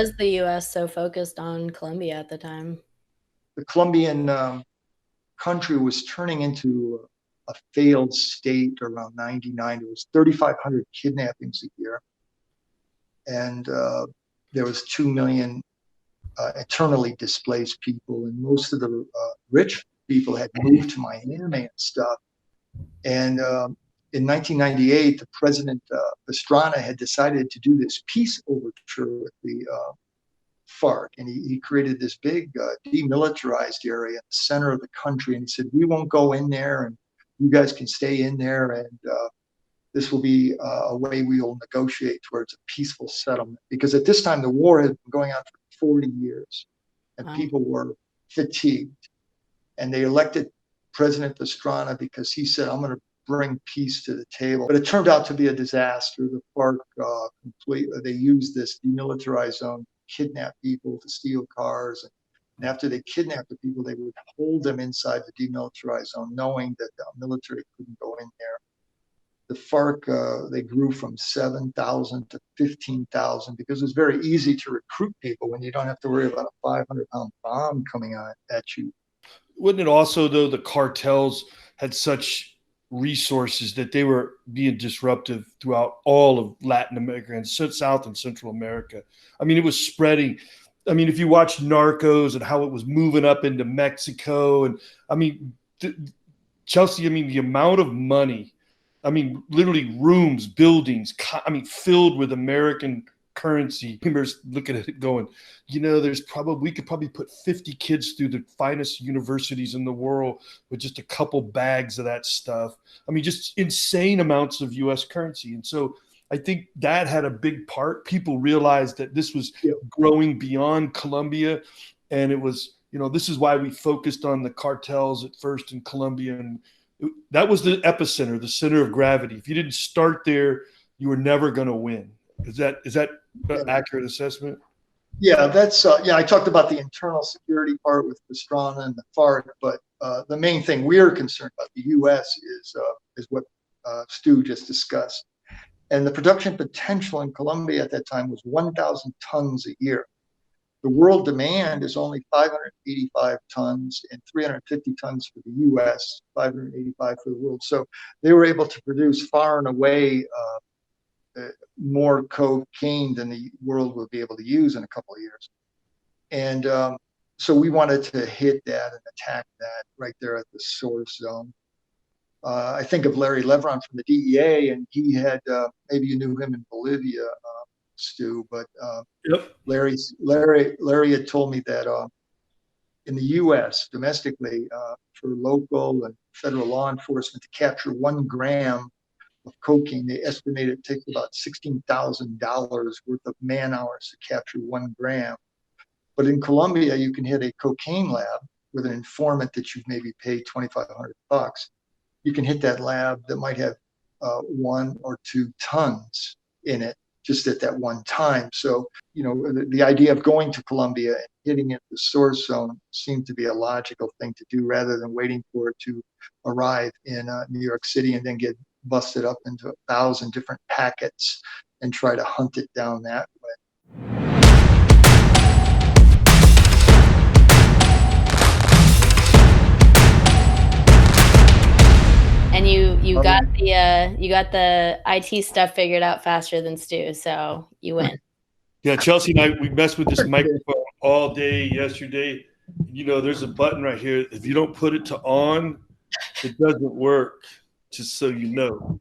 was the U.S. so focused on Colombia at the time? The Colombian country was turning into a failed state around 99. It was 3,500 kidnappings a year. And there was 2 million internally displaced people. And most of the rich people had moved to Miami and stuff. And in 1998, the president, Pastrana, had decided to do this peace overture with the FARC. And he created this big demilitarized area in the center of the country. And he said, we won't go in there, and you guys can stay in there. And this will be a way we will negotiate towards a peaceful settlement. Because at this time, the war had been going on for 40 years, and people were fatigued. And they elected President Pastrana because he said, I'm going to bring peace to the table. But it turned out to be a disaster. The FARC they used this demilitarized zone, kidnap people, to steal cars. And after they kidnapped the people, they would hold them inside the demilitarized zone, knowing that the military couldn't go in there. The FARC, they grew from 7,000 to 15,000 because it was very easy to recruit people when you don't have to worry about a 500-pound bomb coming at you. Wouldn't it also, though, the cartels had such resources that they were being disruptive throughout all of Latin America and South and Central America? I mean, it was spreading. I mean, if you watch Narcos and how it was moving up into Mexico, and I mean, Chelsea, I mean, the amount of money, I mean, literally rooms, buildings, I mean, filled with American currency. Members looking at it going, you know, we could probably put 50 kids through the finest universities in the world with just a couple bags of that stuff. I mean, just insane amounts of US currency. And so I think that had a big part. People realized that this was growing beyond Colombia. And it was, you know, this is why we focused on the cartels at first in Colombia. And that was the epicenter, the center of gravity. If you didn't start there, you were never going to win. Is that an accurate assessment? Yeah, that's I talked about the internal security part with Pastrana and the FARC, but the main thing we're concerned about, the U.S., is what Stu just discussed. And the production potential in Colombia at that time was 1,000 tons a year. The world demand is only 585 tons and 350 tons for the U.S., 585 for the world. So they were able to produce far and away more cocaine than the world will be able to use in a couple of years. And so we wanted to hit that and attack that right there at the source zone. I think of Larry Levron from the DEA, and he had, maybe you knew him in Bolivia, Stu, but Larry had told me that in the U.S. domestically, for local and federal law enforcement to capture 1 gram of cocaine, they estimate it takes about $16,000 worth of man hours to capture 1 gram. But in Colombia, you can hit a cocaine lab with an informant that you've maybe paid $2,500. You can hit that lab that might have 1 or 2 tons in it just at that one time. So, you know, the idea of going to Colombia and hitting it the source zone seemed to be a logical thing to do rather than waiting for it to arrive in New York City and then get busted up into 1,000 different packets and try to hunt it down that way. And you got the IT stuff figured out faster than Stu, so you win. Yeah, Chelsea and I, we messed with this microphone all day yesterday. You know, there's a button right here. If you don't put it to on, it doesn't work, just so you know.